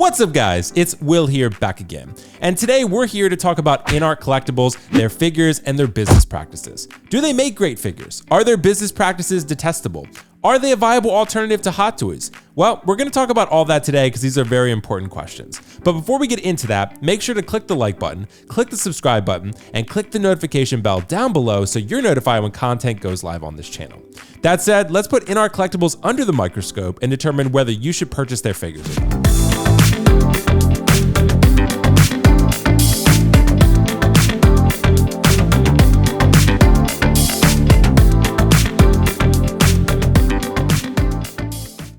What's up guys, it's Will here back again. And today we're here to talk about InArt collectibles, their figures, and their business practices. Do they make great figures? Are their business practices detestable? Are they a viable alternative to Hot Toys? Well, we're going to talk about all that today because these are very important questions. But before we get into that, make sure to click the like button, click the subscribe button, and click the notification bell down below so you're notified when content goes live on this channel. That said, let's put InArt collectibles under the microscope and determine whether you should purchase their figures or not.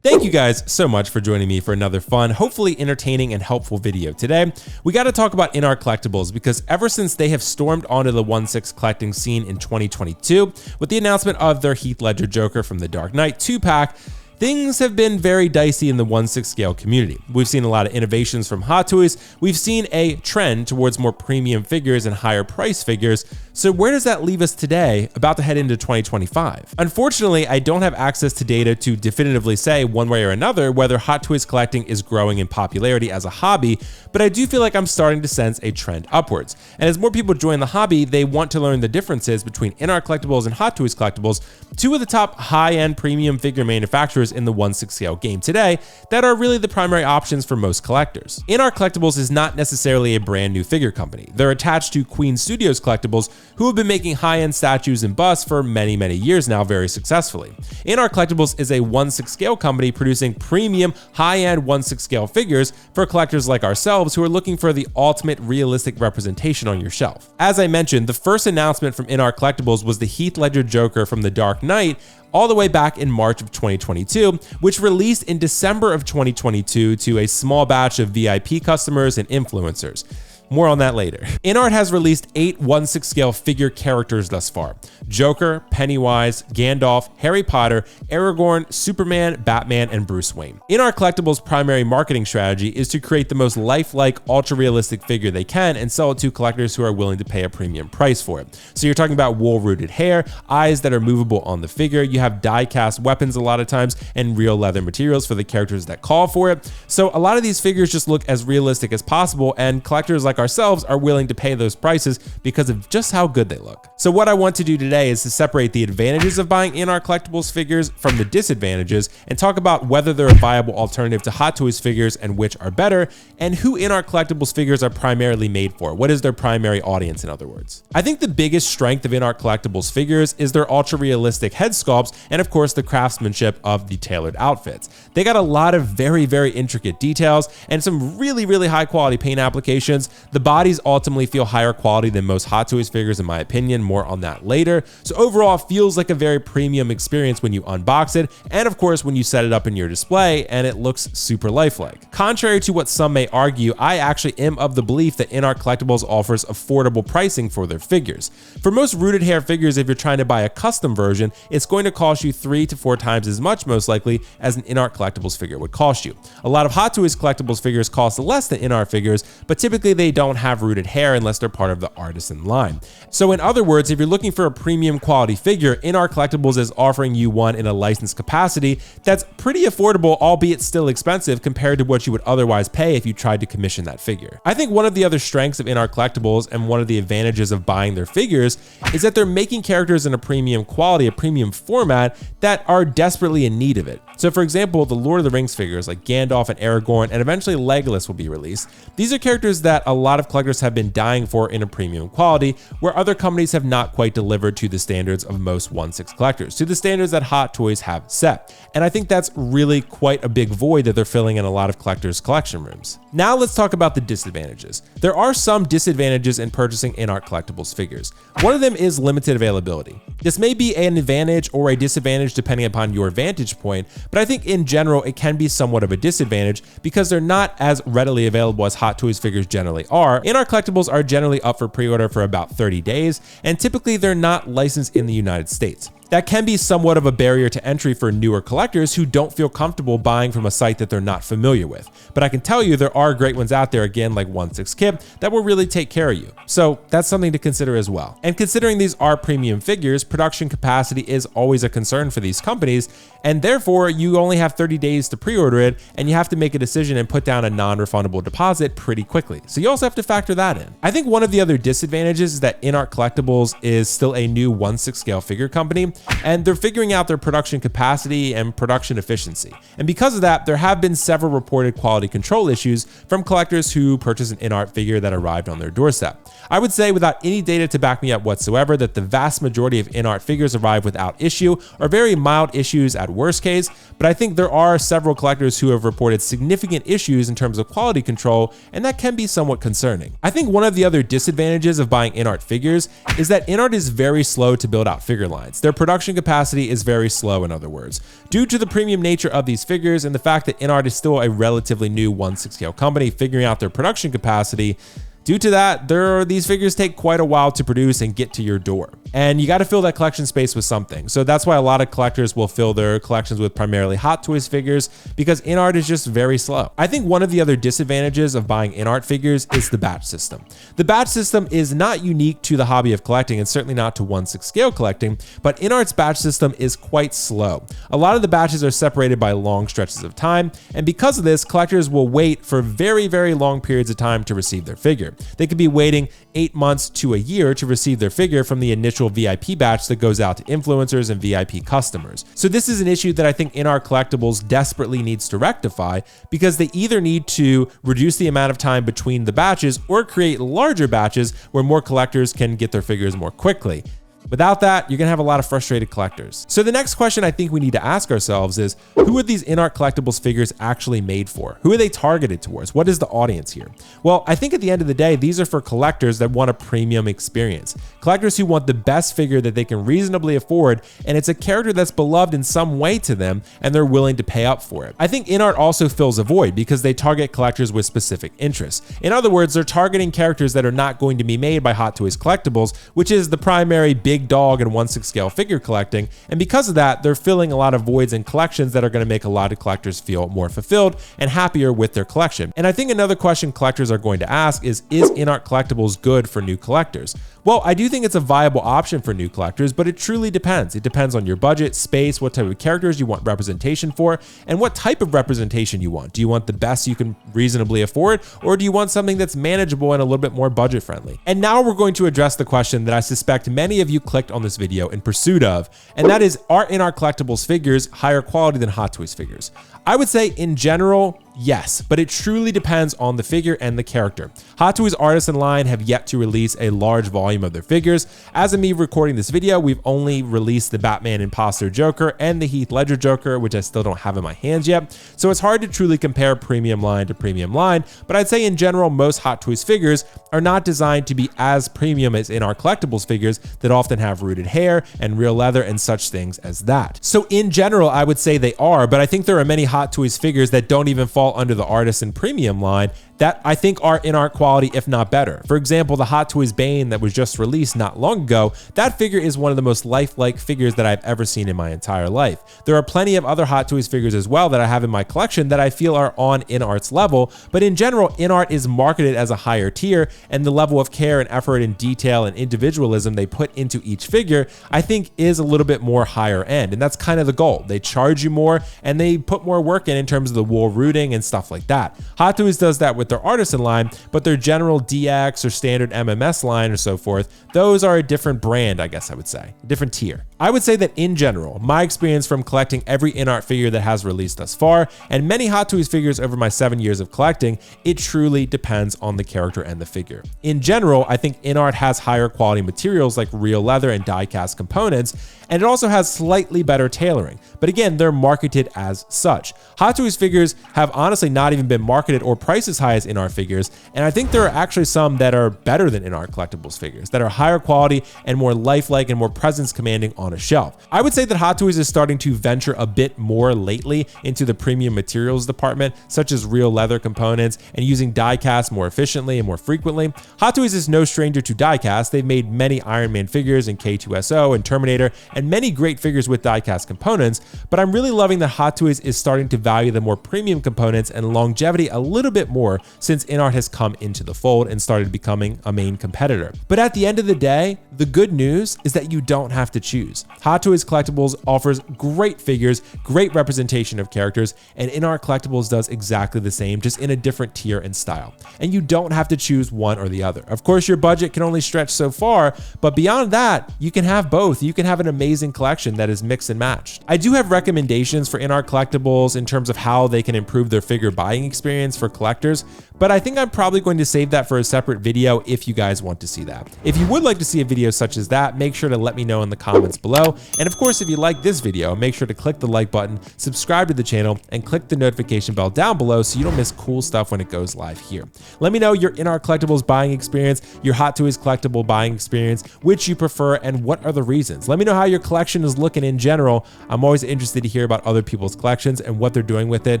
Thank you guys so much for joining me for another fun, hopefully entertaining and helpful video today. We got to talk about InArt collectibles because ever since they have stormed onto the 1/6 collecting scene in 2022 with the announcement of their Heath Ledger Joker from The Dark Knight 2-pack, things have been very dicey in the 1/6 scale community. We've seen a lot of innovations from Hot Toys. We've seen a trend towards more premium figures and higher price figures. So where does that leave us today, about to head into 2025? Unfortunately, I don't have access to data to definitively say one way or another whether Hot Toys collecting is growing in popularity as a hobby, but I do feel like I'm starting to sense a trend upwards. And as more people join the hobby, they want to learn the differences between InArt collectibles and Hot Toys collectibles, two of the top high-end premium figure manufacturers in the 1/6 scale game today that are really the primary options for most collectors. InArt collectibles is not necessarily a brand new figure company. They're attached to Queen Studios collectibles, who have been making high-end statues and busts for many years now very successfully. InArt collectibles is a 1/6 scale company producing premium high-end 1/6 scale figures for collectors like ourselves who are looking for the ultimate realistic representation on your shelf. As I mentioned, the first announcement from InArt collectibles was the Heath Ledger Joker from The Dark Knight, all the way back in March of 2022, which released in December of 2022 to a small batch of VIP customers and influencers. More on that later. InArt has released 8 1/6 scale figure characters thus far: Joker, Pennywise, Gandalf, Harry Potter, Aragorn, Superman, Batman, and Bruce Wayne. InArt collectibles' primary marketing strategy is to create the most lifelike, ultra-realistic figure they can and sell it to collectors who are willing to pay a premium price for it. So you're talking about wool-rooted hair, eyes that are movable on the figure, you have die-cast weapons a lot of times, and real leather materials for the characters that call for it. So a lot of these figures just look as realistic as possible, and collectors like ourselves are willing to pay those prices because of just how good they look. So what I want to do today is to separate the advantages of buying InArt collectibles figures from the disadvantages and talk about whether they're a viable alternative to Hot Toys figures and which are better, and who InArt collectibles figures are primarily made for. What is their primary audience, in other words? I think the biggest strength of InArt collectibles figures is their ultra realistic head sculpts and of course the craftsmanship of the tailored outfits. They got a lot of very intricate details and some really high quality paint applications. The bodies ultimately feel higher quality than most Hot Toys figures in my opinion, more on that later. So overall, it feels like a very premium experience when you unbox it, and of course when you set it up in your display and it looks super lifelike. Contrary to what some may argue, I actually am of the belief that InArt collectibles offers affordable pricing for their figures. For most rooted hair figures, if you're trying to buy a custom version, it's going to cost you 3 to 4 times as much most likely as an InArt collectibles figure would cost you. A lot of Hot Toys collectibles figures cost less than InArt figures, but typically they don't have rooted hair unless they're part of the artisan line. So in other words, if you're looking for a premium quality figure, InArt collectibles is offering you one in a licensed capacity that's pretty affordable, albeit still expensive compared to what you would otherwise pay if you tried to commission that figure. I think one of the other strengths of InArt collectibles and one of the advantages of buying their figures is that they're making characters in a premium quality, a premium format that are desperately in need of it. So for example, the Lord of the Rings figures like Gandalf and Aragorn, and eventually Legolas will be released. These are characters that a lot of collectors have been dying for in a premium quality, where other companies have not quite delivered to the standards of most 1/6 collectors, to the standards that Hot Toys have set. And I think that's really quite a big void that they're filling in a lot of collectors' collection rooms. Now let's talk about the disadvantages. There are some disadvantages in purchasing InArt collectibles figures. One of them is limited availability. This may be an advantage or a disadvantage depending upon your vantage point, but I think in general it can be somewhat of a disadvantage because they're not as readily available as Hot Toys figures generally are. InArt collectibles are generally up for pre-order for about 30 days, and typically they're not licensed in the United States. That can be somewhat of a barrier to entry for newer collectors who don't feel comfortable buying from a site that they're not familiar with. But I can tell you there are great ones out there, again, like 1/6 Kip, that will really take care of you. So that's something to consider as well. And considering these are premium figures, production capacity is always a concern for these companies, and therefore you only have 30 days to pre-order it, and you have to make a decision and put down a non-refundable deposit pretty quickly. So you also have to factor that in. I think one of the other disadvantages is that InArt Collectibles is still a new 1/6 scale figure company, and they're figuring out their production capacity and production efficiency. And because of that, there have been several reported quality control issues from collectors who purchase an InArt figure that arrived on their doorstep. I would say without any data to back me up whatsoever that the vast majority of InArt figures arrive without issue or very mild issues at worst case, but I think there are several collectors who have reported significant issues in terms of quality control, and that can be somewhat concerning. I think one of the other disadvantages of buying InArt figures is that InArt is very slow to build out figure lines. Their production capacity is very slow, in other words. Due to the premium nature of these figures and the fact that InArt is still a relatively new 1/6 scale company figuring out their production capacity, due to that, these figures take quite a while to produce and get to your door. And you got to fill that collection space with something. So that's why a lot of collectors will fill their collections with primarily Hot Toys figures, because InArt is just very slow. I think one of the other disadvantages of buying InArt figures is the batch system. The batch system is not unique to the hobby of collecting and certainly not to 1/6 scale collecting, but InArt's batch system is quite slow. A lot of the batches are separated by long stretches of time, and because of this, collectors will wait for very, very long periods of time to receive their figure. They could be waiting 8 months to a year to receive their figure from the initial VIP batch that goes out to influencers and VIP customers. So this is an issue that I think InArt Collectibles desperately needs to rectify, because they either need to reduce the amount of time between the batches or create larger batches where more collectors can get their figures more quickly. Without that, you're gonna have a lot of frustrated collectors. So the next question I think we need to ask ourselves is, who are these InArt Collectibles figures actually made for? Who are they targeted towards? What is the audience here? Well, I think at the end of the day, these are for collectors that want a premium experience. Collectors who want the best figure that they can reasonably afford, and it's a character that's beloved in some way to them, and they're willing to pay up for it. I think InArt also fills a void because they target collectors with specific interests. In other words, they're targeting characters that are not going to be made by Hot Toys Collectibles, which is the primary big dog in 1/6 scale figure collecting, and because of that, they're filling a lot of voids in collections that are going to make a lot of collectors feel more fulfilled and happier with their collection. And I think another question collectors are going to ask is InArt Collectibles good for new collectors? Well, I do think it's a viable option for new collectors, but it truly depends. It depends on your budget, space, what type of characters you want representation for, and what type of representation you want. Do you want the best you can reasonably afford, or do you want something that's manageable and a little bit more budget friendly? And now we're going to address the question that I suspect many of you clicked on this video in pursuit of, and that is, are InArt Collectibles figures higher quality than Hot Toys figures? I would say in general, yes, but it truly depends on the figure and the character. Hot Toys Artisan line have yet to release a large volume of their figures. As of me recording this video, we've only released the Batman Imposter Joker and the Heath Ledger Joker, which I still don't have in my hands yet. So it's hard to truly compare premium line to premium line, but I'd say in general, most Hot Toys figures are not designed to be as premium as InArt Collectibles figures that often have rooted hair and real leather and such things as that. So in general, I would say they are, but I think there are many Hot Toys figures that don't even fall under the Artisan Premium line that I think are InArt quality, if not better. For example, the Hot Toys Bane that was just released not long ago, that figure is one of the most lifelike figures that I've ever seen in my entire life. There are plenty of other Hot Toys figures as well that I have in my collection that I feel are on InArt's level, but in general, InArt is marketed as a higher tier, and the level of care and effort and detail and individualism they put into each figure, I think is a little bit more higher end, and that's kind of the goal. They charge you more, and they put more work in terms of the wool rooting and stuff like that. Hot Toys does that with their Artisan line, but their general DX or standard MMS line or so forth, those are a different brand, I guess I would say, a different tier. I would say that in general, my experience from collecting every InArt figure that has released thus far, and many Hot Toys figures over my 7 years of collecting, it truly depends on the character and the figure. In general, I think InArt has higher quality materials like real leather and die-cast components, and it also has slightly better tailoring. But again, they're marketed as such. Hot Toys figures have honestly not even been marketed or priced as high as InArt figures, and I think there are actually some that are better than InArt Collectibles figures, that are higher quality and more lifelike and more presence commanding on a shelf. I would say that Hot Toys is starting to venture a bit more lately into the premium materials department, such as real leather components and using die-cast more efficiently and more frequently. Hot Toys is no stranger to die-cast. They've made many Iron Man figures and K2SO and Terminator and many great figures with die-cast components, but I'm really loving that Hot Toys is starting to value the more premium components and longevity a little bit more since InArt has come into the fold and started becoming a main competitor. But at the end of the day, the good news is that you don't have to choose. Collectibles. Hot Toys Collectibles offers great figures, great representation of characters, and InArt Collectibles does exactly the same, just in a different tier and style. And you don't have to choose one or the other. Of course, your budget can only stretch so far, but beyond that, you can have both. You can have an amazing collection that is mixed and matched. I do have recommendations for InArt Collectibles in terms of how they can improve their figure buying experience for collectors, but I think I'm probably going to save that for a separate video if you guys want to see that. If you would like to see a video such as that, make sure to let me know in the comments below. And of course, if you like this video, make sure to click the like button, subscribe to the channel, and click the notification bell down below so you don't miss cool stuff when it goes live here. Let me know your InArt Collectibles buying experience, your Hot Toys collectible buying experience, which you prefer, and what are the reasons. Let me know how your collection is looking in general. I'm always interested to hear about other people's collections and what they're doing with it,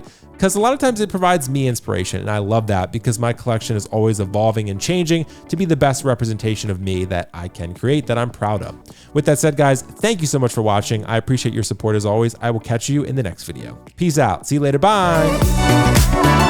because a lot of times it provides me inspiration, and I love that because my collection is always evolving and changing to be the best representation of me that I can create, that I'm proud of. With that said, guys, thank you so much for watching. I appreciate your support as always. I will catch you in the next video. Peace out. See you later. Bye.